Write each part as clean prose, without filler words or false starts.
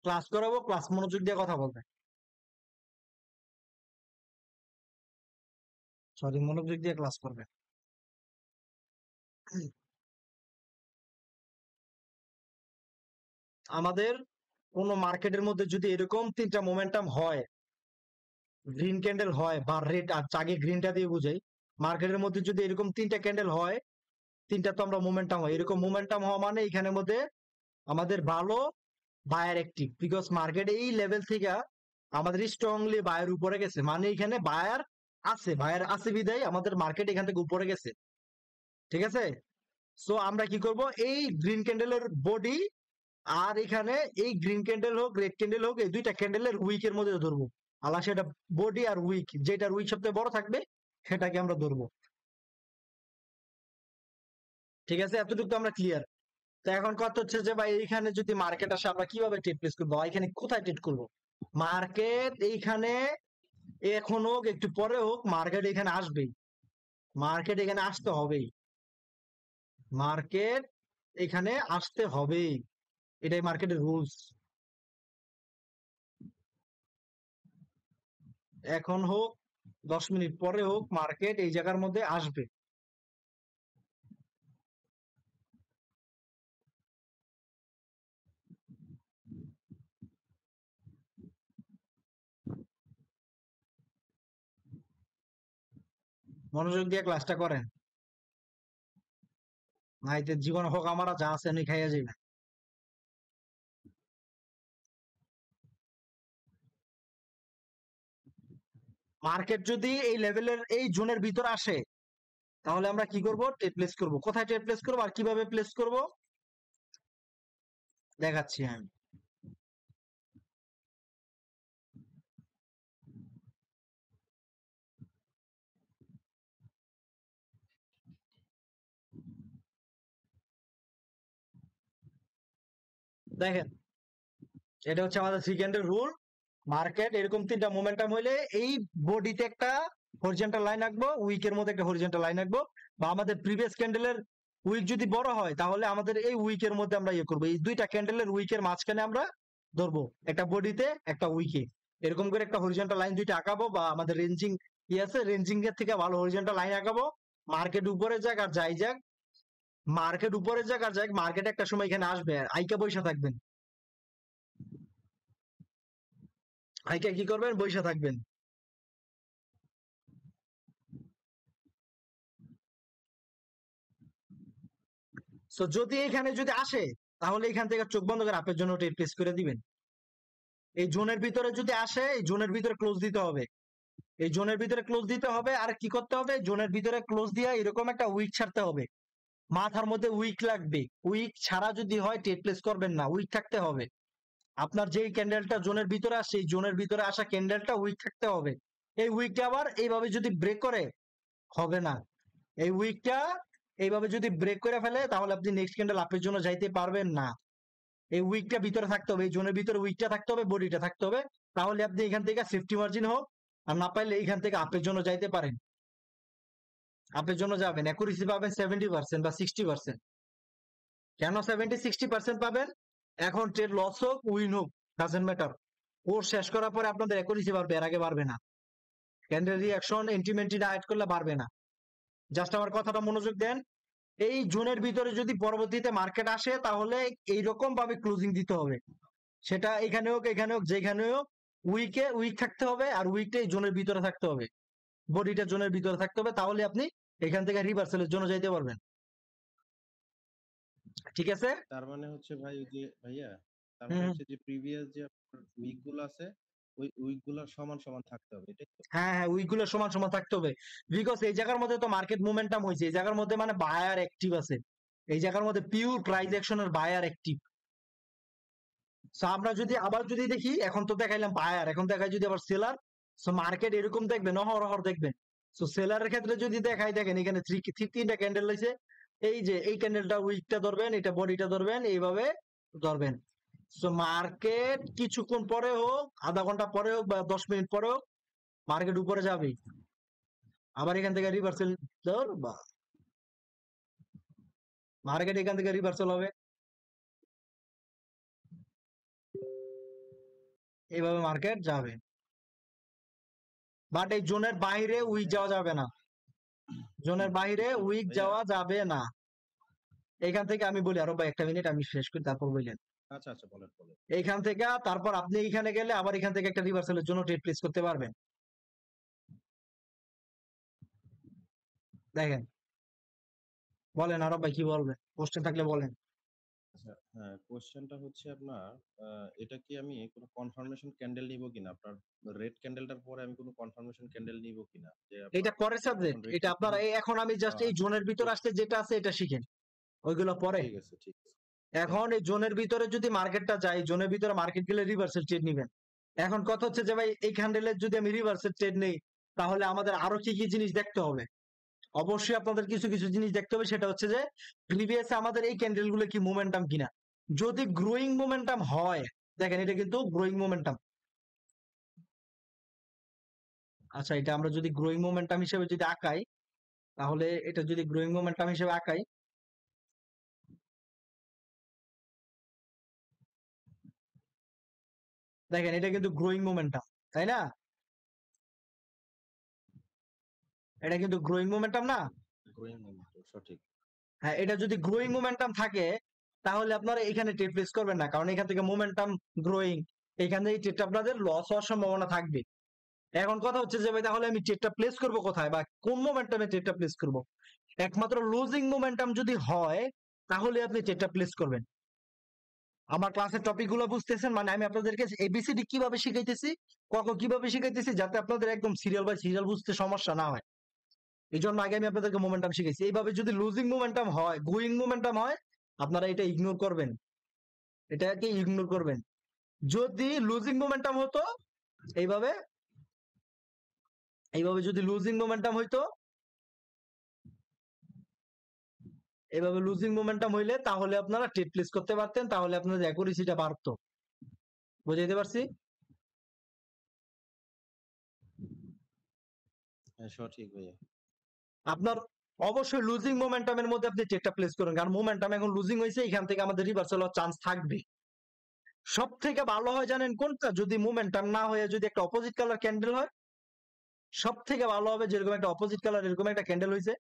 Class করাবো, class মনোযোগ দিয়ে কথা বলবে। সরি, মনোযোগ দিয়ে ক্লাস করবে। আমাদের কোন মার্কেটের মধ্যে যদি এরকম তিনটা মোমেন্টাম হয়, গ্রিন ক্যান্ডেল হয় বা রেড, আগে গ্রিনটা দিয়ে বুঝাই, মার্কেটের মধ্যে যদি এরকম তিনটা ক্যান্ডেল হয়, তিনটা তো আমরা মোমেন্টাম হয়, এরকম মোমেন্টাম হওয়া মানে এখানের মধ্যে আমাদের ভালো বায়ার অ্যাক্টিভ, বিকজ মার্কেট এই লেভেল থেকে আমাদের স্ট্রংলি বায়ের উপরে গেছে, মানে এখানে বায়ার আছে বিদায় আমাদের মার্কেট এখান থেকে উপরে গেছে। ঠিক আছে, সো আমরা কি করব, এই গ্রিন ক্যান্ডেলের বডি আর এখানে এই গ্রিন ক্যান্ডেল হোক রেড ক্যান্ডেল হোক, এই দুইটা ক্যান্ডেলের উইকের মধ্যে ধরবো। আল্লাহ, সেটা বডি আর উইক, যেটার উইক সবচেয়ে বড় থাকবে সেটাকে আমরা ধরবো। ঠিক আছে, এতটুকু তো আমরা ক্লিয়ার। তো এখন কথা হচ্ছে যে ভাই, এইখানে যদি মার্কেট আসে আমরা কিভাবে ট্রেড প্লেস করবো, এখানে কোথায় ট্রেড করবো? মার্কেট এইখানে এখন হোক একটু পরে হোক, মার্কেট এখানে আসবেই, মার্কেট এখানে আসতে হবেই, মার্কেট এখানে আসতে হবেই, এটাই মার্কেটের রুলস। এখন হোক 10 মিনিট পরে হোক, মার্কেট এই জায়গার মধ্যে আসবে। মনোযোগ দিয়ে ক্লাসটা করেন, নাইতে জীবন হোক আমরা যা আছে আমি খাইয়া যাই না। মার্কেট যদি এই লেভেলের এই জোনের ভিতরে আসে, তাহলে আমরা কি করব, ট্রেড প্লেস করব। কোথায় ট্রেড প্লেস করব আর কিভাবে প্লেস করব দেখাচ্ছি আমি। দেখেন, এটা হচ্ছে আমাদের সেকেন্ডের রুল। মার্কেট এরকম তিনটা মোমেন্টাম হইলে এই বডিতে একটা হরিজন্টাল লাইন আঁকবো, উইকের মধ্যে একটা হরিজন্টাল লাইন আঁকবো, বা আমাদের প্রিভিয়াস ক্যান্ডেলের উইক যদি বড় হয় তাহলে আমাদের এই উইকের মধ্যে আমরা ইয়ে করবো, এই দুইটা ক্যান্ডেলের উইকের মাঝখানে আমরা ধরবো, একটা বডিতে একটা উইকে, এরকম করে একটা হরিজন্টাল লাইন দুইটা আঁকাবো, বা আমাদের রেঞ্জিং ই আছে, রেঞ্জিং এর থেকে ভালো হরিজন্টাল লাইন আঁকাবো। মার্কেট উপরে যাক আর যাই যাক, মার্কেট উপরে যাক আর যাক, মার্কেট একটা সময় এখানে আসবে, আইকা বৈশা থাকবেন, আইকা কি করবেন, বৈশা থাকবেন। সো যদি এখানে যদি আসে, তাহলে এখান থেকে চোখ বন্ধ করে আপের জন্য ট্রেড প্লেস করে দিবেন। এই জোনের ভিতরে যদি আসে, এই জোনের ভিতরে ক্লোজ দিতে হবে, এই জোনের ভিতরে ক্লোজ দিতে হবে। আর কি করতে হবে, জোনের ভিতরে ক্লোজ দিয়ে এরকম একটা উইক ছাড়তে হবে, মাথার মধ্যে উইক লাগবে, উইক ছাড়া যদি হয় ট্রেড প্লেস করবেন না, উইক থাকতে হবে। আপনার যেই ক্যান্ডেলটা জোনের ভিতরে আসে, এই জোনের ভিতরে আসা ক্যান্ডেলটা উইক থাকতে হবে। এই উইকটা আবার এইভাবে যদি ব্রেক করে হবে না, এই উইকটা এইভাবে যদি ব্রেক করে ফেলে তাহলে আপনি নেক্সট ক্যান্ডেল আপের জন্য যাইতে পারবেন না। এই উইকটা ভিতরে থাকতে হবে, এই জোনের ভিতরে উইকটা থাকতে হবে, বডিটা থাকতে হবে, তাহলে আপনি এখান থেকে সেফটি মার্জিন হোক, আর না পাইলে এইখান থেকে আপের জন্য যাইতে পারেন, আপের জন্য যাবেন, অ্যাকুরেসি পাবেন 70% বা 60%। কেন 70-60% পাবেন? এখন ট্রেড লস হোক উইন হোক, ডাজেন্ট ম্যাটার, কোর্স শেষ করার পরে আপনাদের অ্যাকুরেসি বাড়বে, এর আগে বাড়বে না। ক্যান্ডেল রিয়াকশন এন্টিমেন্টি অ্যাড করলে বাড়বে না। জাস্ট আমার কথাটা মনোযোগ দেন। এই জোনের ভিতরে যদি পরবর্তীতে মার্কেট আসে, তাহলে এইরকম ভাবে ক্লোজিং দিতে হবে, সেটা এখানে হোক এখানে হোক যেখানে হোক, উইকে উইক থাকতে হবে, আর উইকটা এই জোনের ভিতরে থাকতে হবে, বডিটা জোনের ভিতরে থাকতে হবে, তাহলে আপনি এখান থেকে রিভার্সালের জন্য যাইতে পারবেন। ঠিক আছে, তার মানে হচ্ছে ভাই, ওই যে ভাইয়া, তার মানে হম, হচ্ছে যে প্রিভিয়াস যে উইক গুলো আছে, ওই উইক গুলো সমান সমান থাকতে হবে, এটাই তো? হ্যাঁ হ্যাঁ, উইকগুলো সমান সমান থাকতে হবে, বিকজ এই জায়গার মধ্যে তো মার্কেট মুভমেন্টাম হয়েছে, এই জায়গার মধ্যে মানে বায়ার অ্যাক্টিভ আছে, এই জায়গার মধ্যে পিওর প্রাইস অ্যাকশনের বায়ার অ্যাক্টিভ। সো আমরা যদি আবার যদি দেখি, এখন তো দেখাইলাম বায়ার, এখন দেখাই যদি আবার সেলার, সো মার্কেট এরকম দেখবেন, অহরহ দেখবেন। সো সেলারের ক্ষেত্রে যদি দেখাই, দেখেন এখানে তিনটা ক্যান্ডেল রয়েছে, এই যে এই ক্যান্ডেলটা উইকটা ধরবেন, এটা বডিটা ধরবেন, এইভাবে ধরবেন। সো মার্কেট কিছুক্ষণ পরে হোক, আধা ঘন্টা পরে হোক বা 10 মিনিট পরে হোক, মার্কেট উপরে যাবেই, আবার এখান থেকে রিভার্সাল বা মার্কেট এখান থেকে রিভার্সাল হবে। এইভাবে মার্কেট যাবে, বাট এই জোনের বাইরে উইক যাওয়া যাবে না, জোনের বাইরে উইক ভাইয়া যাওয়া যাবে না। এখান থেকে আমি বলি আরো ভাই, একটা মিনিট আমি শেষ করি তারপর বললেন। আচ্ছা আচ্ছা, বলেন বলেন। এইখান থেকে তারপর আপনি এইখানে গেলে আবার এখান থেকে একটা রিভার্সালের জন্য ট্রেড প্লেস করতে পারবেন। দেখেন, বলেন আরো ভাই কি বলবেন, কোশ্চেন থাকলে বলেন। আচ্ছা, হ্যাঁ, কোশ্চেনটা হচ্ছে আপনার এটা কি আমি কোনো কনফার্মেশন ক্যান্ডেল নিব কিনা, আপনার রেড ক্যান্ডেলটার পরে আমি কোনো কনফার্মেশন ক্যান্ডেল নিব কিনা, যে এটা আপনার পরের যখন সাবজেক্ট, রেড এটা আপনারা এখন আমি জাস্ট এই জোনের ভিতর ঠিক আসতে যেটা আছে এটা শিখেন, ওইগুলো পরে। ঠিক আছে, ঠিক আছে। থ্যাংক এখন এই জোনের ভিতরে যদি মার্কেটটা যায়, জোনের ভিতরে মার্কেট গেলে রিভার্সের ট্রেড নিবেন। এখন কথা হচ্ছে যে ভাই এই ক্যান্ডেলের যদি আমি রিভার্সের ট্রেড নেই, তাহলে আমাদের আরো কি কি জিনিস দেখতে হবে। অবশ্যই আপনাদের কিছু কিছু জিনিস দেখতে হবে, সেটা হচ্ছে যে প্রিভিয়াস আমাদের এই ক্যান্ডেল গুলো কি মোমেন্টাম কিনা। যদি গ্রোয়িং মোমেন্টাম হয়, দেখেন এটা কিন্তু গ্রোয়িং মোমেন্টাম। আচ্ছা, এটা আমরা যদি গ্রোয়িং মোমেন্টাম হিসেবে যদি আঁকাই, তাহলে এটা যদি গ্রোয়িং মোমেন্টাম হিসেবে আঁকাই, দেখেন এটা কিন্তু গ্রোয়িং মোমেন্টাম, তাই না? এটা কিন্তু গ্রোয়িং মোমেন্টাম না? গ্রোয়িং মোমেন্টাম, সঠিক। হ্যাঁ, এটা যদি গ্রোয়িং মোমেন্টাম থাকে, তাহলে আপনারা এখানে ট্রেড প্লেস করবেন না, কারণ এখান থেকে মোমেন্টাম গ্রোয়িং, এখান থেকে ট্রেডটা আপনাদের লস হওয়ার সম্ভাবনা থাকবে। এখন কথা হচ্ছে যে ভাই তাহলে আমি ট্রেডটা প্লেস করব কোথায়, বা কোন মোমেন্টামে ট্রেডটা প্লেস করব? একমাত্র লুজিং মোমেন্টাম যদি হয়, তাহলে আপনি ট্রেডটা প্লেস করবেন। আমার ক্লাসের টপিক গুলো বুঝতেছেন, মানে আমি আপনাদেরকে এবিসিডি কিভাবে শিখাইতেছি, কিভাবে শিখাইতেছি, যাতে আপনাদের একদম সিরিয়াল বাই সিরিয়াল বুঝতে সমস্যা না হয়। এই জন্য আগে আমি আপনাদেরকে মোমেন্টাম শিখাইছি। এইভাবে যদি লুজিং মোমেন্টাম হয়, গোয়িং মোমেন্টাম হয়, আপনারা এটা ইগনোর করবেন, এটাকে ইগনোর করবেন। যদি লুজিং মোমেন্টাম হতো, এইভাবে এইভাবে যদি লুজিং মোমেন্টাম হইতো, এইভাবে লুজিং মোমেন্টাম হইলে তাহলে আপনারা ট্রেড প্লেস করতে পারতেন, তাহলে আপনাদের অ্যাকুরেসিটা বাড়তো। বুঝাইতে পারছি? হ্যাঁ, সঠিক ভাইয়া। আপনার অবশ্যই লুজিং মোমেন্টামের মধ্যে আপনি ট্রেডটা প্লেস করুন, কারণ মোমেন্টাম এখন লুজিং হয়েছে, এখান থেকে আমাদের রিভার্সাল হওয়ার চান্স থাকবে। সব থেকে ভালো হয় জানেন কোনটা? যদি মোমেন্টাম না হয়ে যদি একটা অপোজিট কালার ক্যান্ডেল হয়, সব থেকে ভালো হবে যেরকম একটা অপোজিট কালার এরকম একটা ক্যান্ডেল হয়েছে,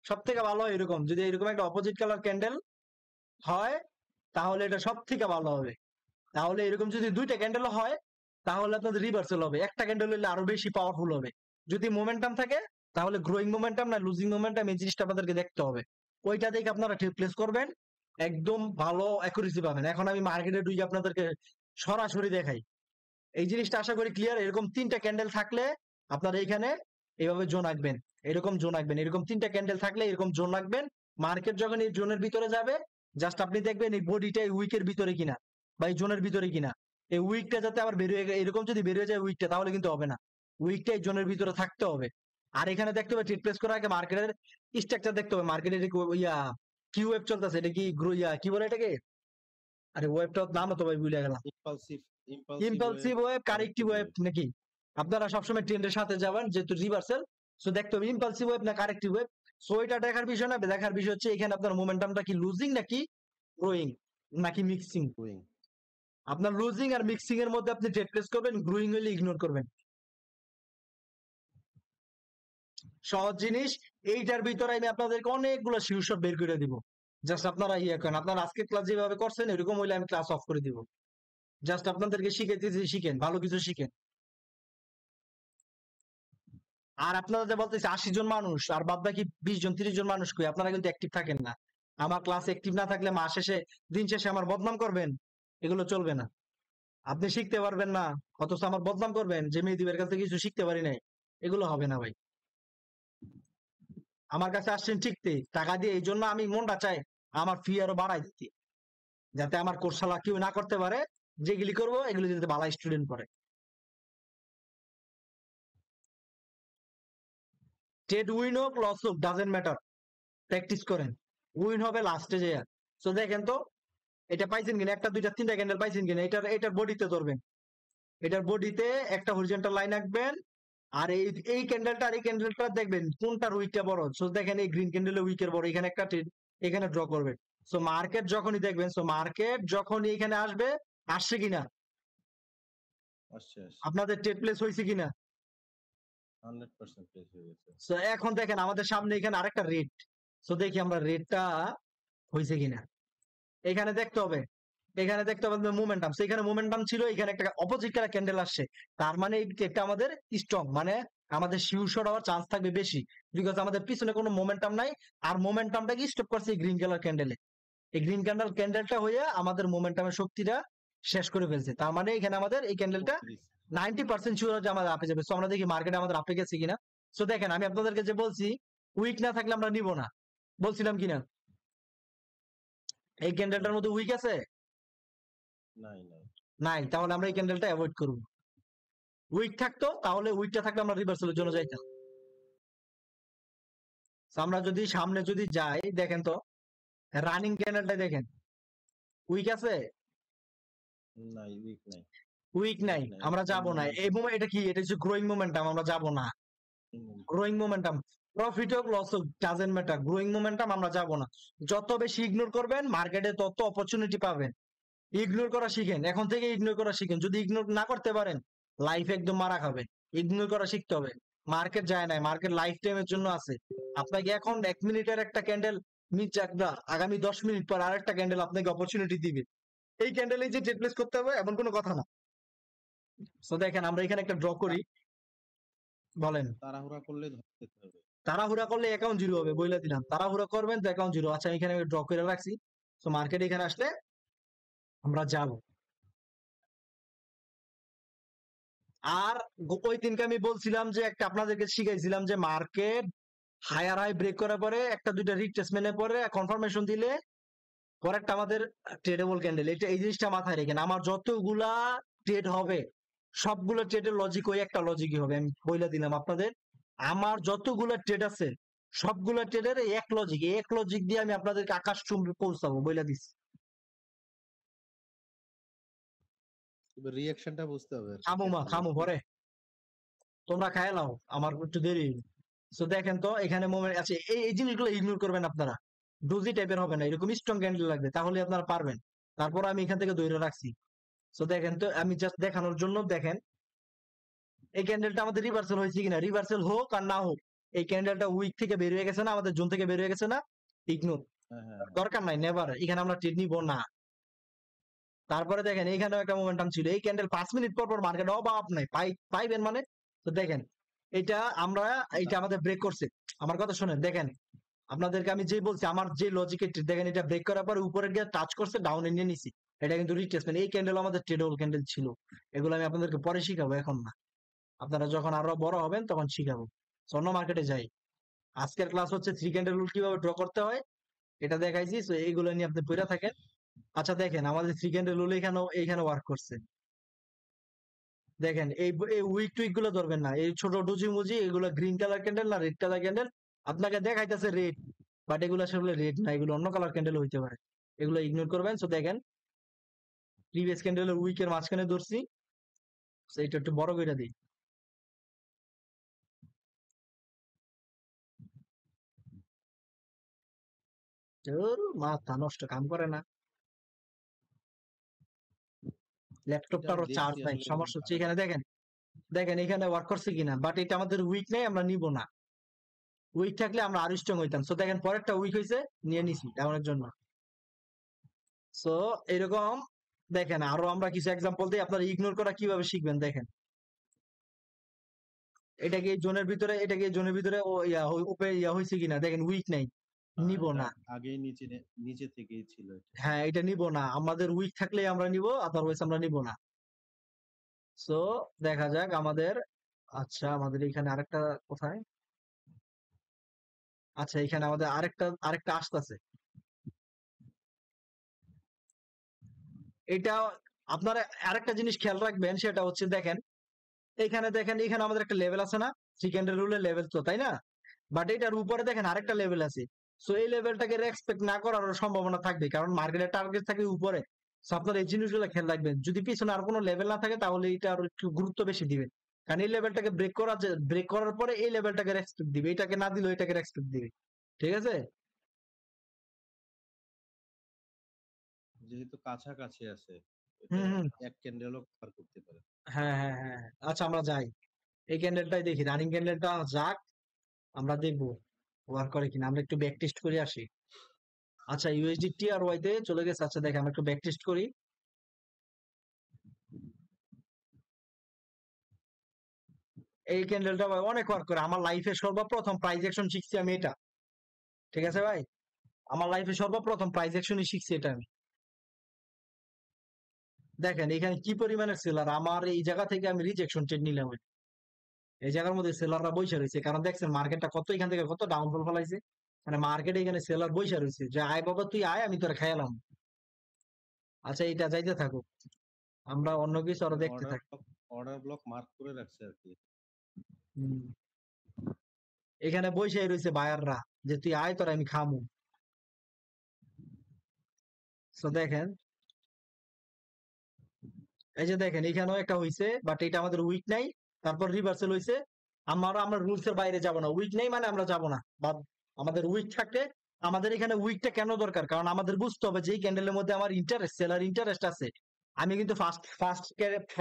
সব থেকে ভালো হয় এরকম, যদি এরকম একটা অপোজিট কালার ক্যান্ডেল হয়, তাহলে এটা সব থেকে ভালো হবে। তাহলে এরকম যদি দুইটা ক্যান্ডেল হয়, তাহলে আপনাদের রিভার্সাল হবে। একটা ক্যান্ডেল হলে আরো বেশি পাওয়ারফুল হবে। যদি মোমেন্টাম থাকে, তাহলে গ্রোয়িং মোমেন্টাম না লুজিং মোমেন্টাম, এই জিনিসটা আপনাদেরকে দেখতে হবে। ওইটা দেখে আপনারা ট্রেড প্লেস করবেন, একদম ভালো অ্যাকুরেসি পাবেন। এখন আমি মার্কেটে ঢুকে আপনাদেরকে সরাসরি দেখাই, এই জিনিসটা আশা করি ক্লিয়ার। এরকম তিনটা ক্যান্ডেল থাকলে আপনারা এখানে এইভাবে জোন আঁকবেন, এরকম জোন আঁকবেন, এরকম তিনটা ক্যান্ডেল থাকলে এরকম জোন আঁকবেন। মার্কেট যখন এই জোনের ভিতরে যাবে, জাস্ট আপনি দেখবেন এই বডিটা এই উইকের ভিতরে কিনা, বা এই জোনের ভিতরে কিনা। এই উইকটা যাতে আবার বেরিয়ে এরকম যদি বেরিয়ে যায় উইকটা, তাহলে কিন্তু হবে না। উইকটা এই জোনের ভিতরে থাকতে হবে। আর এখানে দেখতে হবে ট্রেড প্লেস করার আগে মার্কেটের স্ট্রাকচার দেখতে হবে। মার্কেটের ইয়া কি ওয়েব চলতেছে, এটা কি কি বলে এটাকে? আরে ওয়েবটার নাম তো ভাই ভুলে গেলাম। Impulsive impulsive impulsive web, corrective web নাকি? আপনারা সবসময় ট্রেন্ডের সাথে যাবেন, যেহেতু রিভার্সাল। সো দেখতে হবে ইম্পালসিভ ওয়েব না কারেক্টিভ ওয়েব। সো এটা দেখার বিষয় না, দেখার বিষয় হচ্ছে এখানে আপনার মোমেন্টামটা কি লুজিং নাকি গ্রোয়িং নাকি মিক্সিং। গ্রোয়িং। আপনার লুজিং আর মিক্সিং এর মধ্যে আপনি ট্রেড প্লেস করবেন, গ্রোয়িং হলে ইগনোর করবেন। সহজ জিনিস। এইটার ভিতরে আমি আপনাদেরকে অনেকগুলো শিউশট বের করে দিব। জাস্ট আপনারা ইয়ে করেন, আপনারা আজকে ক্লাস যেভাবে করছেন এরকম হইলে আমি ক্লাস অফ করে দিব। জাস্ট আপনাদেরকে শিখাইতেছি, শিখেন, ভালো কিছু শিখেন। আর আপনারা যে বলতেছে 80 জন মানুষ আর বাদ বাকি 20 জন 30 জন মানুষ কই, আপনারা কিন্তু অ্যাক্টিভ থাকেন না। আমার ক্লাসে অ্যাক্টিভ না থাকলে মাস শেষে দিন শেষে আমার বদনাম করবেন, এগুলো চলবে না। আপনি শিখতে পারবেন না, অথচ আমার বদনাম করবেন যে মেহেদীবের কাছ থেকে কিছু শিখতে পারি নাই, এগুলো হবে না ভাই। আমার কাছে আসছেন শিখতে টাকা দিয়ে, এই জন্য আমি মনটা চাই আমার ফি আরো বাড়াই দিতে, যাতে আমার কোর্সশালা কেউ না করতে পারে। যেগুলি করবো এগুলি যাতে ভালো স্টুডেন্ট করে। ট্রেড উইন হোক লস হোক ডাজেন্ট ম্যাটার, প্র্যাকটিস করেন, উইন হবে লাস্টে যে। তো দেখেন তো এটা পাইছেন কিনা, একটা দুইটা তিনটা ক্যান্ডেল পাইছেন কিনা। এটার বডিতে ধরবেন, এটার বডিতে একটা হরিজন্টাল লাইন আঁকবেন। আর এই ক্যান্ডেলটা আর এই ক্যান্ডেলটা দেখবেন কোনটার উইকটা বড়। সো দেখেন এই গ্রিন ক্যান্ডেলের উইকের বড়, এখানে একটা ট্রেড এখানে ড্র করবেন। সো মার্কেট যখনই দেখবেন, সো মার্কেট যখনই এখানে আসবে, আসছে কিনা, আসছে আপনাদের ট্রেড প্লেস হয়েছে কিনা। 100% প্লেস হয়ে গেছে। সো এখন দেখেন আমাদের সামনে এখানে আরেকটা রেট, সো দেখি আমরা রেটটা হয়েছে কিনা। এখানে দেখতে হবে, এখানে দেখতে হবে মোমেন্টাম, সেখানে মোমেন্টাম ছিল, এখানে একটা অপোজিট কালার ক্যান্ডেল আসছে, তার মানে এই ট্রেডটা আমাদের স্ট্রং, মানে আমাদের শিওর হওয়ার চান্স থাকবে বেশি, বিকজ আমাদের পিছনে কোনো মোমেন্টাম নাই। আর মোমেন্টামটাকে স্টপ করছে এই গ্রিন কালার ক্যান্ডেলে, এই গ্রিন ক্যান্ডেলটা হয়ে আমাদের মোমেন্টামের শক্তিটা শেষ করে ফেলছে, তার মানে এখানে আমাদের এই ক্যান্ডেলটা 90% শিওর যে আমাদের আপে যাবে। সো আমরা দেখি মার্কেটে আমাদের আপে গেছে কিনা। সো দেখেন আমি আপনাদেরকে যে বলছি উইক না থাকলে আমরা নিব না, বলছিলাম কিনা। এই ক্যান্ডেলটার মধ্যে উইক আছে নাই নাই নাই, তাহলে আমরা এই ক্যান্ডেলটা অ্যাভয়েড করব। উইক থাকতো, তাহলে উইকটা থাকলে আমরা রিভার্সালের জন্য যাইতাম। So আমরা যদি সামনে যদি যাই, দেখেন তো রানিং ক্যান্ডেলটা দেখেন, উইক আছে, নাই উইক নাই উইক নাই, আমরা যাব না এই মোমেন্ট। এটা কি, এটা হচ্ছে গ্রোয়িং মোমেন্টাম, আমরা যাব না। গ্রোয়িং মোমেন্টাম, প্রফিট হোক লস হোক ডাজেন্ট ম্যাটার, গ্রোয়িং মোমেন্টাম আমরা যাব না। যত বেশি ইগনোর করবেন মার্কেটে তত অপরচুনিটি পাবেন। ইগনোর করা শিখেন, এখন থেকে ইগনোর করা শিখেন। যদি ইগনোর না করতে পারেন লাইফ একদম মারা খাবে। ইগনোর করা শিখতে হবে। মার্কেট যায় না, মার্কেট লাইফ টাইমের জন্য আছে। আপনাকে এখন 1 মিনিটের একটা ক্যান্ডেল মিস যাকবা, আগামী 10 মিনিট পর আরেকটা ক্যান্ডেল আপনাকে অপরচুনিটি দিবে। এই ক্যান্ডেলে যে ট্রেড প্লেস করতে হবে এমন কোনো কথা না। সো দেখেন আমরা এখানে একটা ড্র করি, বলেন। তাড়াহুড়া করলে ধরে যেতে হবে। তাড়াহুড়া করলে অ্যাকাউন্ট জিরো হবে, বইলা দিলাম। তাড়াহুড়া করবেন তো অ্যাকাউন্ট জিরো। আচ্ছা এখানে ড্র করে রাখছি। সো মার্কেট এখানে আসলে আমরা যাব। আর ওই দিনকে আমি বলছিলাম যে একটা আপনাদেরকে শিখাইছিলাম যে মার্কেট হায়ার হাই ব্রেক করার পরে একটা দুইটা রিট্রেসমেন্টের পরে কনফার্মেশন দিলে পরে একটা আমাদের ট্রেডেবল ক্যান্ডেল, এটা এই জিনিসটা মাথায় রেখেন। আমার যতগুলা ট্রেড হবে সবগুলো ট্রেডের লজিক ওই একটা লজিকই হবে, আমি বইলা দিলাম আপনাদের। আমার যতগুলা ট্রেড আছে সবগুলা ট্রেডের এক লজিক দিয়ে আমি আপনাদেরকে আকাশ চুম্বি পৌঁছাবো, বইলা দিচ্ছি। তবে রিঅ্যাকশনটা বুঝতে হবে আর কি, খামু মা ক্যান্ডেলের। খামু পরে, তোমরা খায় নাও, আমার একটু দেরি। সো দেখেন তো এখানে মোমেন্ট আছে, এই জিনিসগুলো ইগনোর করবেন আপনারা। ডোজি টাইপের হবে না, এরকম স্ট্রং ক্যান্ডেল লাগবে, তাহলে আপনারা পারবেন। তারপর আমি এখান থেকে ধরে রাখছি। সো দেখেন তো, আমি জাস্ট দেখানোর জন্য দেখেন এই ক্যান্ডেলটা আমাদের রিভার্সাল হয়েছে কিনা। রিভার্সাল হোক আর না হোক, এই ক্যান্ডেলটা উইক থেকে বের হয়ে গেছে না, আমাদের জোন থেকে বের হয়ে গেছে না, ইগনোর, হ্যাঁ হ্যাঁ হ্যাঁ। দরকার নাই, নেভার, এখানে আমরা ট্রেড নিব না। তারপরে দেখেন এইখানেও একটা মোমেন্টাম ছিল, এই ক্যান্ডেল 5 মিনিট পর পর মার্কেট অভাব নাই পাইবেন মানে। তো দেখেন এটা আমরা, এটা আমাদের ব্রেক করছে। আমার কথা শুনেন, দেখেন আপনাদেরকে আমি যে বলছি আমার যে লজিকে, দেখেন এটা ব্রেক করার পরে উপরে গিয়ে টাচ করছে, ডাউনে নিয়ে নিছি, এটা কিন্তু রিট্রেসমেন্ট। এই ক্যান্ডেল আমাদের ট্রেডেবল ক্যান্ডেল ছিল, এগুলো আমি আপনাদেরকে পরে শিখাবো, এখন না। আপনারা যখন আরো বড় হবেন তখন শিখাবো। স্বর্ণ মার্কেটে যাই। আজকের ক্লাস হচ্ছে 3 ক্যান্ডেল রুল কিভাবে ড্র করতে হয়, এটা দেখাইছি। তো এইগুলো নিয়ে আপনি পড়ে থাকেন। আচ্ছা দেখেন আমাদের 3 ক্যান্ডেল রুল এইখানে ওয়ার্ক করছে। দেখেন এই উইক টুইক গুলো ধরবেন না, এই ছোট ডুজি মুজি এগুলো গ্রিন কালার ক্যান্ডেল না রেড কালার ক্যান্ডেল, আপনাকে দেখাইতেছে রেড, বাট এগুলো আসলে রেড না, এগুলো অন্য কালার ক্যান্ডেল হইতে পারে, এগুলো ইগনোর করবেন। সো দেখেন প্রিভিয়াস ক্যান্ডেলের উইকের মাঝখানে ধরছি। So এটা একটু বড় করে দিই। মাথা নষ্ট, কাম করে না ল্যাপটপটারও চার্জ নাই, সমস্যা হচ্ছে। এখানে দেখেন, দেখেন এখানে ওয়ার্ক করছে কিনা, বাট এটা আমাদের উইক নেই, আমরা নিব না। উইক থাকলে আমরা আরো স্ট্রং হইতাম। সো দেখেন পরেরটা উইক হয়েছে, নিয়ে নিছি এমনের জন্য। সো এরকম দেখেন আরো আমরা কিছু এক্সাম্পল দিই, আপনারা ইগনোর করা কিভাবে শিখবেন। দেখেন এটাকে জোনের ভিতরে, এটাকে জোনের ভিতরে ও ইয়া হয়েছে কিনা, দেখেন উইক নাই, নিব না। আগেই নিচে থেকেই ছিল এটা। হ্যাঁ এটা নিব না, আমাদের উইক থাকলে আমরা নিব, আদারওয়াইজ আমরা নিব না। সো দেখা যাক আমাদের, আচ্ছা আমাদের এখানে আরেকটা কোথায়, আচ্ছা এখানে আমাদের আরেকটা আসতেছে। এটা আপনারা আরেকটা জিনিস খেয়াল রাখবেন, সেটা হচ্ছে দেখেন এখানে আমাদের একটা লেভেল আছে না, 3 ক্যান্ডেল রুলের লেভেল তো, তাই না? বাট এটার উপরে দেখেন আরেকটা লেভেল আছে। সো এই লেভেলটাকে রেসপেক্ট না করার সম্ভাবনা থাকবে, কারণ মার্কেটের টার্গেট থাকে উপরে। সো আপনারা এই জিনিসগুলো খেয়াল রাখবেন, যদি পিছনে আর কোনো লেভেল না থাকে তাহলে এটা আরো একটু গুরুত্ব বেশি দিবেন, কারণ এই লেভেলটাকে ব্রেক করার পরে এই লেভেলটাকে রেসপেক্ট দিবে, এটাকে না দিলে এটাকে রেসপেক্ট দিবে। ঠিক আছে? যেহেতু কাছাকাছি আছে, এটা হুম হুম। এক ক্যান্ডেলও কভার করতে পারে। হ্যাঁ হ্যাঁ হ্যাঁ হ্যাঁ। আচ্ছা আমরা যাই, এই ক্যান্ডেলটাই দেখি, রানিং ক্যান্ডেলটা যাক, আমরা দেখবো ওয়ার্ক করে কিনা, আমরা একটু ব্যাক টেস্ট করে আসি। আচ্ছা ইউএসডি টি আর ওয়াই তে চলে গেছে, আচ্ছা দেখে আমরা একটু ব্যাক টেস্ট করি। এই ক্যান্ডেলটা ভাই অনেক ওয়ার্ক করে, আমার লাইফে সর্বপ্রথম প্রাইস অ্যাকশন শিখছি আমি এটা। ঠিক আছে ভাই, আমার লাইফে সর্বপ্রথম প্রাইস অ্যাকশনই শিখছি এটা আমি। দেখেন এখানে কি পরিমাণের সেলার, আমার এই জায়গা থেকে আমি রিজেকশন ট্রেড নিলাম। এই জায়গার মধ্যে সেলাররা বইসা রয়েছে, কারণ দেখছেন মার্কেটটা কত এখান থেকে কত ডাউনফল ফলাইছে। মানে মার্কেটে এখানে সেলার বইসা রয়েছে যে আয় বাবা তুই আয়, আমি তোর খাইলাম। আচ্ছা এটা যাইতে থাকুক, আমরা অন্য কিছু আরো মানে দেখতে থাকি। অর্ডার ব্লক মার্ক করে রাখছে আর কি। হুম। এখানে বইসাই রয়েছে বায়াররা যে তুই আয় তোর আমি খামু। তো দেখেন, এই যে দেখেন এখানেও একটা হইছে, বাট এটা আমাদের উইক নাই, তারপর রিভার্সাল হইছে। আমরা রুলস এর বাইরে যাব না, উইক নেই মানে আমরা যাব না, বা আমাদের উইক থাকলে, আমাদের এখানে উইকটা কেন দরকার, কারণ আমাদের বুঝতে হবে যে এই ক্যান্ডেলের মধ্যে আমার ইন্টারেস্ট, সেলার ইন্টারেস্ট আছে। আমি কিন্তু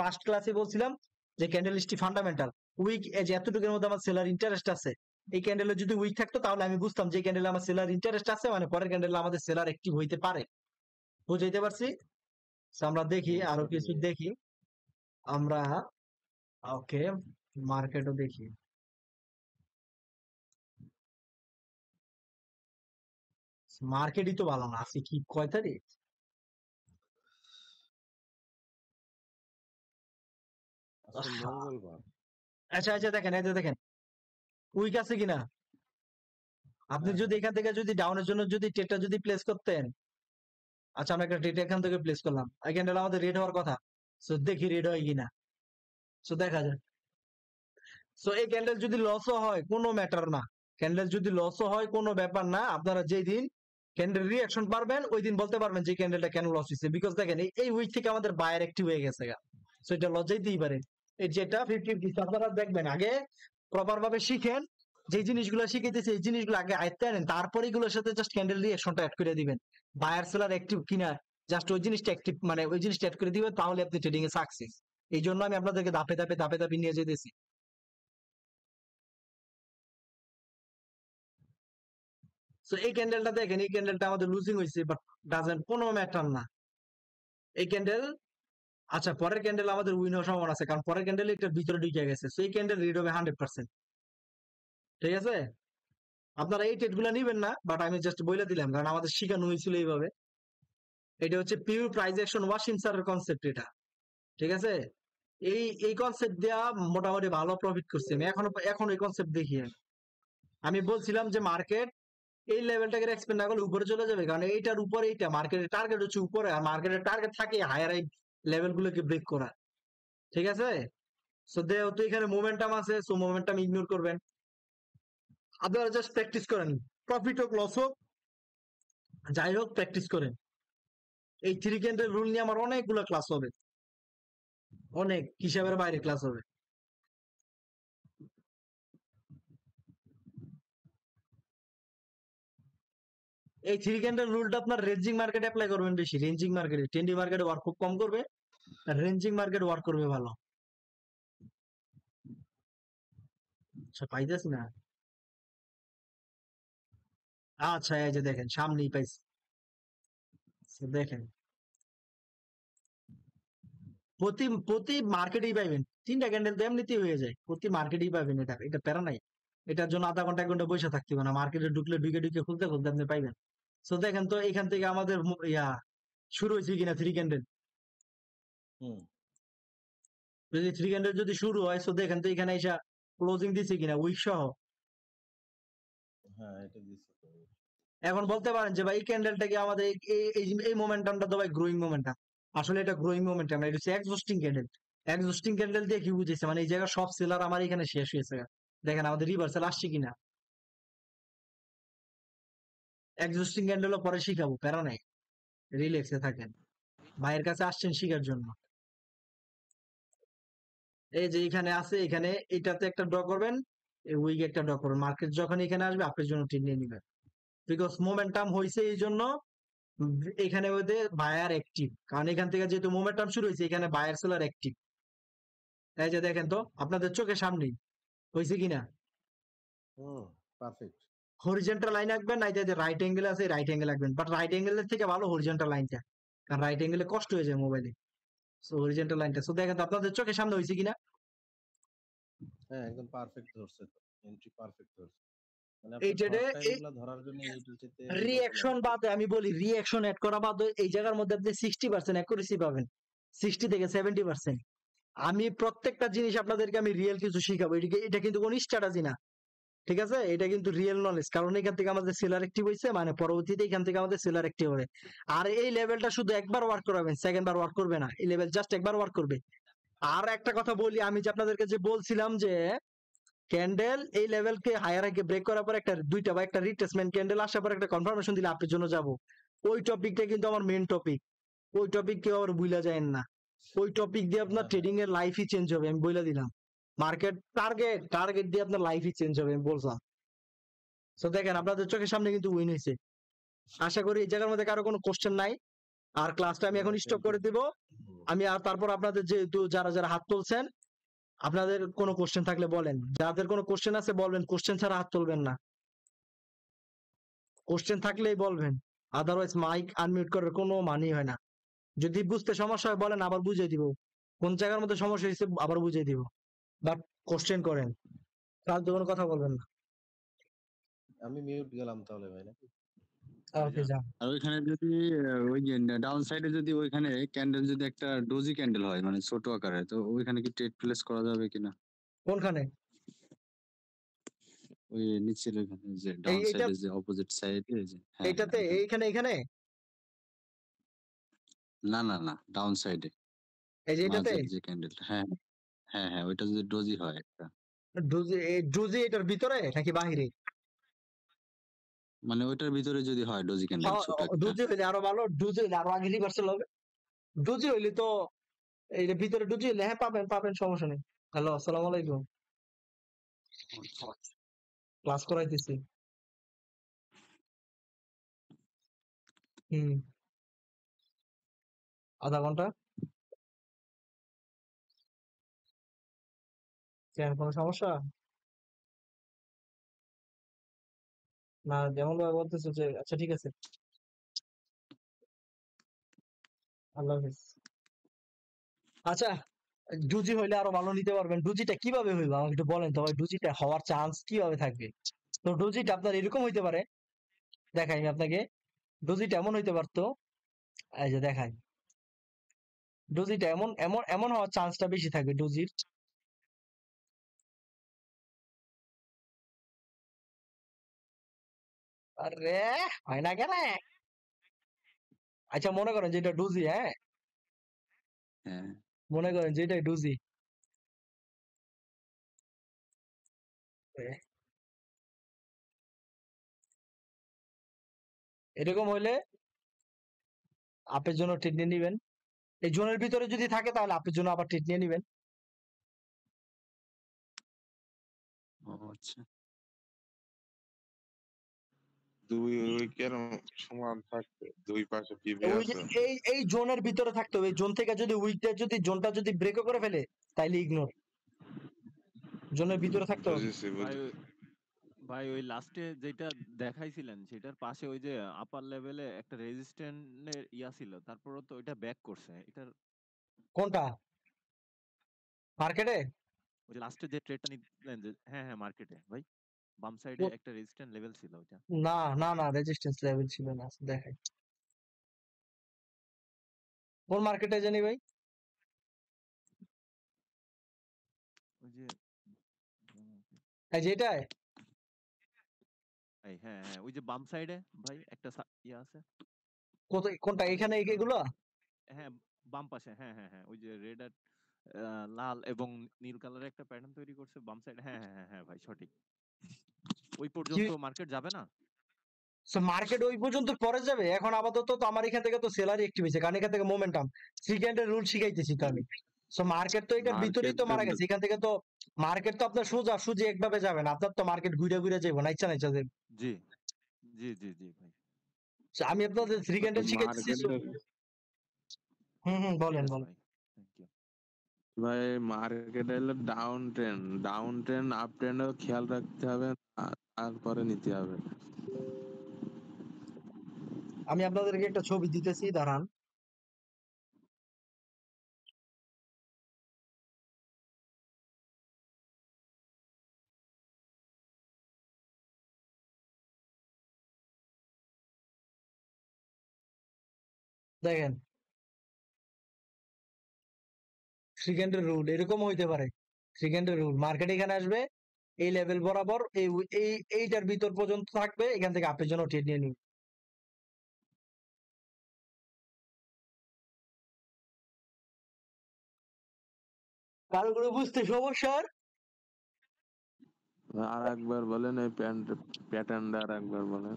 ফার্স্ট ক্লাসে বলছিলাম যে ক্যান্ডেলিস্টটি ফান্ডামেন্টাল, উইক যে এতটুকুর মধ্যে আমার সেলার ইন্টারেস্ট আছে। এই ক্যান্ডেলে যদি উইক থাকতো তাহলে আমি বুঝতাম যে ক্যান্ডেলে আমার সেলার ইন্টারেস্ট আছে, মানে পরের ক্যান্ডেলে আমাদের সেলার অ্যাক্টিভ হইতে পারে। বুঝাইতে পারছি? So আমরা দেখি আরো বুঝতে কিছু পেরেছি। দেখি আমরা। ওকে, মার্কেটও দেখি। মার্কেটই তো ভালো না, আজকে কি কয় তারিখ? আজকে আহা, মঙ্গলবার। আচ্ছা আচ্ছা দেখেন, এই যে দেখেন উইক আছে কিনা। আপনি হ্যাঁ যদি হ্যাঁ। এখান থেকে যদি ডাউনের জন্য যদি ট্রেডটা যদি প্লেস করতেন। আচ্ছা আমরা একটা ট্রেড এখান থেকে প্লেস করলাম, এই ক্যান্ডেল আমাদের রেড হওয়ার কথা। সো দেখি রেড হয় কিনা, সো দেখা যায়। সো এই ক্যান্ডেল যদি লসও হয় কোনো ম্যাটার না, ক্যান্ডেল যদি লসও হয় কোনো ব্যাপার না, আপনারা যেই দিন ক্যান্ডেল রিঅ্যাকশন পারবেন ওই দিন বলতে পারবেন যে ক্যান্ডেলটা কেন লস হয়েছে, বিকজ দেখেন এই উইক থেকে আমাদের বায়ার অ্যাক্টিভ হয়ে গেছে গা। সো এটা লস যাইতেই পারে। এই যেটা 50-50 আপনারা দেখবেন আগে প্রপার ভাবে শিখেন, যে জিনিসগুলো শিখাইতেছে এই জিনিসগুলো আগে আয়ত্তে আনেন, তারপরে এগুলোর সাথে জাস্ট ক্যান্ডেল রিঅ্যাকশনটা অ্যাড করে দিবেন। বায়ার সেলার অ্যাক্টিভ কিনা জাস্ট ওই জিনিসটা অ্যাক্টিভ, মানে ওই জিনিসটা অ্যাড করে দিবেন, তাহলে আপনি ট্রেডিং এ সাকসেস। এই জন্য আমি আপনাদেরকে ধাপে ধাপে ধাপে ধাপে নিয়ে যেতেছি। সো এই ক্যান্ডেলটা দেখেন, এই ক্যান্ডেলটা আমাদের লুজিং হয়েছে, বাট ডাজেন্ট কোনো ম্যাটার না এই ক্যান্ডেল। আচ্ছা পরের ক্যান্ডেল আমাদের উইন হওয়ার সম্ভাবনা আছে, কারণ পরের ক্যান্ডেল এটার ভিতরে ঢুকে গেছে, সো এই ক্যান্ডেল রিড হবে 100%। ঠিক আছে, আপনারা এই ট্রেড গুলা নিবেন না, বাট আমি জাস্ট বলে দিলাম কারণ আমাদের শিখানো হয়েছিল এইভাবে। এটা হচ্ছে পিওর প্রাইস অ্যাকশন ওয়াশিং স্যারের কনসেপ্ট এটা। ঠিক আছে, এই কনসেপ্ট দেওয়া মোটামুটি ভালো প্রফিট করছি আমি, এখন এই কনসেপ্ট দেখি আমি বলছিলাম যে মার্কেট এই লেভেলটাকে এক্সপেন্ড না করলে উপরে চলে যাবে, কারণ এইটার উপরে এইটা মার্কেটের টার্গেট হচ্ছে উপরে, আর মার্কেটের টার্গেট থাকে হায়ার এই লেভেল গুলোকে ব্রেক করা। ঠিক আছে, সো যেহেতু এখানে মোমেন্টাম আছে, সো মোমেন্টাম ইগনোর করবেন। আপনারা জাস্ট প্র্যাকটিস করেন, প্রফিট হোক লস হোক যাই হোক প্র্যাকটিস করেন। এই থ্রি ক্যান্ডেল রুল নিয়ে আমার অনেকগুলো ক্লাস হবে, অনেক হিসাবের বাইরে ক্লাস হবে। এই থ্রি ক্যান্ডেল রুলটা আপনার রেঞ্জিং মার্কেটে অ্যাপ্লাই করবেন বেশি, রেঞ্জিং মার্কেটে, ট্রেন্ডি মার্কেটে ওয়ার্ক খুব কম করবে, আর রেঞ্জিং মার্কেট ওয়ার্ক করবে ভালো। আচ্ছা পাইতেছি না। আচ্ছা এই যে দেখেন সামনেই পাইছি। So, দেখেন প্রতি প্রতি মার্কেটেই পাইবেন, তিনটা ক্যান্ডেল তো এমনিতেই হয়ে যায়, প্রতি মার্কেটেই পাইবেন, এটা এটা প্যারা নাই। এটার জন্য আধা ঘন্টা 1 ঘন্টা বসে থাকতে হবে না, মার্কেটে ঢুকলে ঢুকে ঢুকে খুলতে খুলতে আপনি পাইবেন। সো দেখেন তো এখান থেকে আমাদের ইয়া শুরু হয়েছে কিনা থ্রি ক্যান্ডেল। হুম। যদি থ্রি ক্যান্ডেল যদি শুরু হয়, সো দেখেন তো এখানে এসে ক্লোজিং দিছে কিনা উইক সহ। হ্যাঁ, এটা দিছে তো। এখন বলতে পারেন যে ভাই এই ক্যান্ডেলটা কি আমাদের এই মোমেন্টামটা তো ভাই গ্রোয়িং মোমেন্টাম। আসলে এটা গ্রোয়িং মোমেন্টাম, এটা হচ্ছে এক্সস্টিং ক্যান্ডেল। এক্সস্টিং ক্যান্ডেল দিয়ে কি বুঝেছে, মানে এই জায়গায় সব সেলার আমার এখানে শেষ হয়েছে। দেখেন আমাদের রিভার্সাল আসছে কিনা, এক্সস্টিং ক্যান্ডেলও পরে শিখাবো, প্যারা নাই, রিল্যাক্সে থাকেন। ভাইয়ের কাছে আসছেন শিখার জন্য। এই যে এখানে আছে, এখানে এটাতে একটা ড্র করবেন, এই উইক একটা ড্র করবেন, মার্কেট যখন এখানে আসবে আপনার জন্য ট্রেড নিয়ে নিবেন, বিকজ মোমেন্টাম হয়েছে এই জন্য এখানে মধ্যে বায়ার অ্যাক্টিভ, কারণ এখান থেকে যেহেতু মোমেন্টাম শুরু হয়েছে এখানে বায়ার সেলার অ্যাক্টিভ। এই যে দেখেন তো আপনাদের চোখের সামনেই হয়েছে কিনা। হুম, পারফেক্ট। হরিজেন্টাল লাইন আঁকবেন, নাই যে রাইট অ্যাঙ্গেল আছে রাইট অ্যাঙ্গেল আঁকবেন, বাট রাইট অ্যাঙ্গেলের থেকে ভালো হরিজেন্টাল লাইনটা, কারণ রাইট অ্যাঙ্গেলে কষ্ট হয়ে যায় মোবাইলে। সো হরিজেন্টাল লাইনটা, সো দেখেন তো আপনাদের চোখের সামনে হয়েছে কিনা। হ্যাঁ, একদম পারফেক্ট ধরছে তো। এন্ট্রি পারফেক্ট ধরছে। মানে আপনার এইটারে শর্ট টাইম এই গুলা ধরার জন্য ইউটিলিটিতে নির্ভর করলেন রিঅ্যাকশন আরকি। বাদে আমি বলি, রিঅ্যাকশন এড করা বাদে এই জায়গার মধ্যে আপনি 60% অ্যাকুরেসি পাবেন, 60 থেকে 70%। আমি প্রত্যেকটা জিনিস আপনাদেরকে আমি রিয়েল কিছু শিখাবো, এটা কিন্তু কোনো স্ট্র্যাটেজি না, ঠিক আছে, এটা কিন্তু রিয়েল নলেজ, কারণ এখান থেকে আমাদের সেলার অ্যাক্টিভ হয়েছে, মানে পরবর্তীতে এখান থেকে আমাদের সেলার অ্যাক্টিভ হবে। আর এই লেভেলটা শুধু একবার ওয়ার্ক করাবেন, সেকেন্ড বার ওয়ার্ক করবে না, এই লেভেল জাস্ট একবার ওয়ার্ক করবে। আর একটা কথা বলি, আমি যে আপনাদেরকে যে বলছিলাম যে ক্যান্ডেল এই লেভেলকে হায়ার হাইকে ব্রেক করার পর একটা দুইটা বা একটা রিট্রেসমেন্ট ক্যান্ডেল আসার পর একটা কনফার্মেশন দিলে আপনার জন্য যাব, ওই টপিকটা কিন্তু আমার মেইন টপিক, ওই টপিক কেউ আবার ভুলা যায় না। ওই টপিক দিয়ে আপনার হ্যাঁ, হ্যাঁ। ট্রেডিং এর লাইফই চেঞ্জ হবে, আমি বলে দিলাম। মার্কেট টার্গেট টার্গেট দিয়ে আপনার লাইফই চেঞ্জ হবে, আমি বললাম। তো দেখেন আপনাদের চোখের সামনে কিন্তু উইন হয়েছে। আশা করি এই জায়গার মধ্যে কারো কোনো কোশ্চেন নাই। আর ক্লাসটা আমি না, এখন স্টপ টোয়েন্টি করে দিব। হুম। আমি আর তারপর আপনাদের যেহেতু যারা যারা হাত তুলছেন, আপনাদের কোনো কোশ্চেন থাকলে বলেন, যাদের কোনো কোশ্চেন আছে বলবেন, কোশ্চেন ছাড়া হাত তুলবেন না, কোশ্চেন থাকলেই বলবেন, আদারওয়াইজ মাইক আনমিউট করার কোনো মানেই হয় না। যদি বুঝতে সমস্যা হয় বলেন, আবার বুঝিয়ে দিব, কোন জায়গার মধ্যে সমস্যা হয়েছে আবার বুঝিয়ে দিব, বাট কোশ্চেন করেন, ফালতু কোনো কথা বলবেন না। আমি মিউট গেলাম তাহলে ভাই নাকি? ওকে যান। আর ওইখানে যদি ওই যে ডাউন সাইডে যদি ওইখানে ক্যান্ডেল যদি একটা ডোজি ক্যান্ডেল হয় মানে ছোট আকারে, তো ওইখানে কি ট্রেড প্লেস করা যাবে কিনা? কোনখানে? ওই নিচের ওইখানে যে ডাউন এইটা সাইডে যে অপোজিট সাইডে যে, হ্যাঁ হ্যাঁ এইটাতে ওইখানে। এইখানে এখানে না না না, ডাউন সাইডে এই যে এটাতে মাঝের যে ক্যান্ডেলটা, হ্যাঁ হ্যাঁ হ্যাঁ, ওইটা যদি ডোজি হয় একটা, ডুজি এটার ভিতরে নাকি বাহিরে? মানে ওইটার ভিতরে যদি হয় ডোজি ক্যান্ডেল ছোট একটা। ডুজি হইলে আরো ভালো, ডুজি হইলে আরো আগে রিভার্সাল হবে। ডুজি হইলে তো এই যে ভিতরে ডুজি হইলে, হ্যাঁ পাবেন পাবেন, সমস্যা নেই। হ্যালো, আসসালামু আলাইকুম, আচ্ছা। ক্লাস করাইতেছি। হুম, আধা ঘন্টা। কেন, কোনো সমস্যা? না, যেমন ভাবে বলতেছো যে, আচ্ছা ঠিক আছে, আল্লাহ হাফিজ। আচ্ছা, ডুজি হইলে আরো ভালো নিতে পারবেন। ডুজিটা কিভাবে হইবে আমাকে একটু বলেন তো ভাই, ডুজিটা হওয়ার চান্স কিভাবে থাকবে? তো ডুজিটা আপনার এরকম হইতে পারে, দেখাই আমি আপনাকে। ডুজিটা এমন হইতে পারতো, এই যে দেখাই, ডুজিটা এমন এমন এমন হওয়ার চান্সটা বেশি থাকবে ডুজির। আরে হয় না কেন? আচ্ছা মনে করেন যেটা ডুজি, হ্যাঁ হ্যাঁ মনে করেন যেটা ডুজি, এরকম হইলে আপের জন্য ট্রিট নিয়ে নিবেন। এই জোনের ভিতরে যদি থাকে তাহলে আপের জন্য আবার ট্রিট নিয়ে নিবেন। ও আচ্ছা। দুই উইকের সমান থাকবে, দুই পাশে পিভি ওই যে আছে। এই জোনের ভিতরে থাকতে হবে, জোন থেকে যদি উইকটা যদি জোনটা যদি ব্রেকও করে ফেলে তাইলে ইগনোর, জোনের ভিতরে থাকতে হবে। বুঝেছি ভাই বুঝেছি। ভাই ওই লাস্টে যেটা দেখাইছিলেন সেটার পাশে ওই যে আপার লেভেলে একটা রেজিস্ট্যান্টের ইয়া ছিল, তারপরও তো ওইটা ব্যাক করছে এটার। কোনটা? মার্কেটে? ওই যে লাস্টে যে ট্রেডটা নিলেন যে, হ্যাঁ হ্যাঁ মার্কেটে ভাই, বাম সাইডে একটা রেজিস্ট্যান্ট লেভেল ছিল ওইটা। না না না, রেজিস্ট্যান্স লেভেল ছিল না, দেখাই কোন মার্কেটে জানি ভাই। ওই যে এই যে এটাই হ্যাঁ হ্যাঁ ওই যে বাম সাইডে ভাই একটা ইয়া আছে। কোনটা, এখানে এগুলো? হ্যাঁ বাম পাশে, হ্যাঁ হ্যাঁ হ্যাঁ ওই যে রেড আর লাল এবং নীল কালারের একটা প্যাটার্ন তৈরি করছে বাম সাইডে। হ্যাঁ হ্যাঁ হ্যাঁ হ্যাঁ ভাই সঠিক। ওই কি পর্যন্ত মার্কেট যাবে না? মার্কেট ওই পর্যন্ত পরে যাবে? এখন আপাতত তো আমার এখান থেকে তো সেলারি অ্যাক্টিভ হয়েছে, কারণ এখান থেকে মোমেন্টাম সেকেন্ডের রুল শিখাইতেছি তো আমি। সো মার্কেট তো এটার ভিতরেই মার্কেট তো মারা গেছে, এখান থেকে তো মার্কেট তো আপনার সোজা সুজি একভাবে যাবে না, আপনার তো মার্কেট ঘুরে ঘুরে যাবো না, ইচ্ছা না ইচ্ছা যাবে। জি জি জি জি ভাই। So, আমি আপনাদের থ্রি ক্যান্ডেল শিখাইতেছি। মার্কেটে বলেন ইয়েস বলেন। ভাই, থ্যাংক ইউ। ভাই মার্কেটে হলো ডাউন ট্রেন্ড আপ ট্রেন্ডও খেয়াল রাখতে হবে, তারপরে নিতে হবে। আমি আপনাদেরকে একটা ছবি দিতেছি, দাঁড়ান। দেখেন, থ্রি ক্যান্ডেল রুল এরকম হইতে পারে। থ্রি ক্যান্ডেল রুল মার্কেট এখানে আসবে, এই লেভেল বরাবর এইটার ভিতর পর্যন্ত থাকবে, এখান থেকে আপের জন্য ট্রেড নিয়ে নিন। কারো করে বুঝতে সমস্যা? আর একবার বলেন এই প্যাটার্নটা আর একবার বলেন।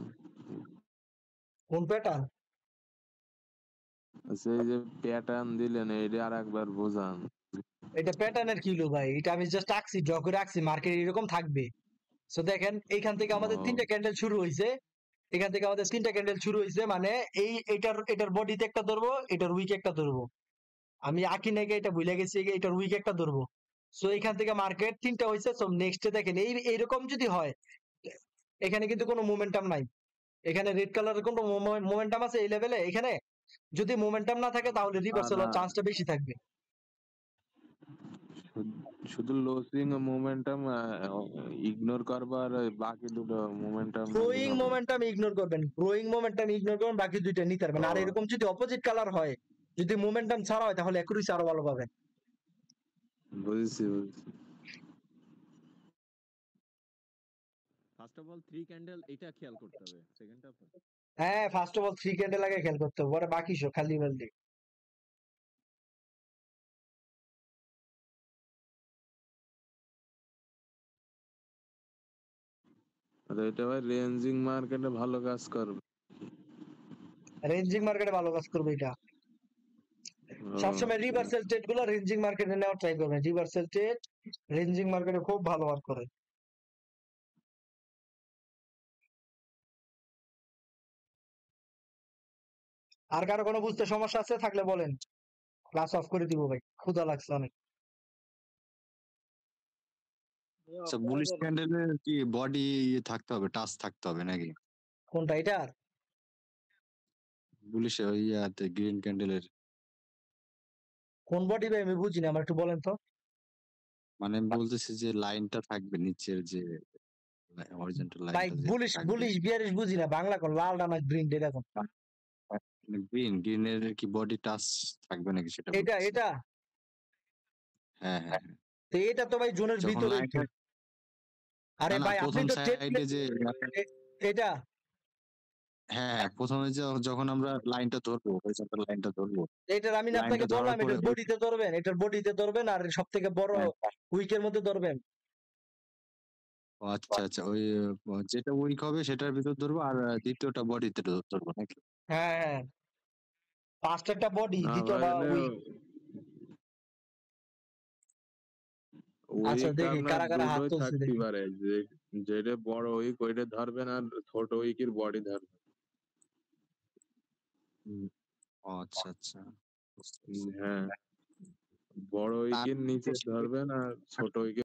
কোন প্যাটার্ন? সেই যে প্যাটার্ন দিলেন এইটা আর একবার বোঝান। এটা প্যাটার্নের কি হলো ভাই? এটা আমি জাস্ট আঁকছি, ড্র করে আঁকছি, মার্কেট এরকম থাকবে। সো দেখেন, এইখান থেকে আমাদের ও। তিনটা ক্যান্ডেল শুরু হয়েছে, এখান থেকে আমাদের তিনটা ক্যান্ডেল শুরু হয়েছে, মানে এটার বডিতে একটা ধরবো, এটার উইকে একটা ধরবো। আমি আঁকি নাকি এটা ভুলে গেছি, এটার উইক একটা ধরবো। সো এখান থেকে মার্কেট তিনটা হয়েছে। সো নেক্সট দেখেন, এইরকম যদি হয়, এখানে কিন্তু কোনো মোমেন্টাম নাই। এখানে রেড কালারের কোনো মোমেন্টাম আছে এই লেভেলে? এখানে যদি মোমেন্টাম না থাকে তাহলে রিভার্সাল হওয়ার চান্সটা বেশি থাকবে। শুধু লসিং মোমেন্টাম ইগনোর করবা, আর ওই বাকি দুটো মোমেন্টাম গ্রোয়িং মোমেন্টাম ইগনোর করবেন, গ্রোয়িং মোমেন্টাম ইগনোর করবেন, বাকি দুইটা নিতে পারবেন। আর এরকম যদি অপোজিট কালার হয়, যদি মোমেন্টাম ছাড়া হয়, তাহলে অ্যাকুরেসি আরো ভালো পাবেন। বুঝছি। First of all three candle এটা খেয়াল করতে হবে, সেকেন্ড অফ হ্যাঁ, first of all three candle আগে খেয়াল করতে হবে, পরে বাকি সব খালি বালতি। আর এটা ভাই রেঞ্জিং মার্কেটে ভালো কাজ করবে। রেঞ্জিং মার্কেটে ভালো কাজ করবে এটা। সবসময় রিভার্সাল ট্রেড গুলো রেঞ্জিং মার্কেটে নেওয়ার ট্রাই করবেন। রিভার্সাল ট্রেড রেঞ্জিং মার্কেটে খুব ভালো ওয়ার্ক করে। আর কারো কোনো বুঝতে সমস্যা আছে থাকলে বলেন, ক্লাস অফ করে দিব ভাই, ক্ষুধা লাগছে অনেক। আচ্ছা, বুলিশ ক্যান্ডেলের কি বডি থাকতে হবে, টাচ থাকতে হবে নাকি? কোনটা এটার? বুলিশে ওই ইয়াতে গ্রিন ক্যান্ডেলের কোন বডি ভাই আমি বুঝি না, আমার একটু বলেন তো। মানে আমি বলতেছি যে লাইনটা থাকবে নিচের, যে হরিজন্টাল ভাই লাইনটা যে বুলিশ থাকবে। বুলিশ বিয়ারিশ বুঝি না, বাংলা কোন, লালটা না গ্রিন এটা কোন? গ্রিনের কি বডি টাচ থাকবে নাকি সেটা এটা বলতেছি। এটা হ্যাঁ হ্যাঁ হ্যাঁ। তো এটা তো ভাই জোনের যখন ভিতরে। লাইনটা আরে না ভাই আপনি প্রথম তো সাইডে যে এটা হ্যাঁ হ্যাঁ, প্রথমে যখন আমরা লাইনটা ধরবো, হরিজন্টাল লাইনটা ধরবো, এটার আমি আপনাকে লাইনটা ধরার বললাম, পরে এটার বডিতে ধরবেন, এটার বডিতে ধরবেন, আর সব থেকে বড় হ্যাঁ, উইকের মধ্যে ধরবেন। ও আচ্ছা আচ্ছা, ওই যেটা উইক হবে সেটার ভিতর ধরবো, আর দ্বিতীয়টা বডিতে ধরবো নাকি? হ্যাঁ হ্যাঁ, ফার্স্ট একটা বডি, না ভাই, দ্বিতীয়টা উইক। আচ্ছা উইক দেখি আপনার কারা কারা হাত দুটোই তুলছে থাকতে দেখি। পারে, যেটা বড় উইক ওইটা ধরবেন, আর ছোট উইকের বডি ধরবেন। ও আচ্ছা আচ্ছা, বুঝতে পারছি। হ্যাঁ, বড় উইকের নিচে ধরবেন আর ছোট উইকের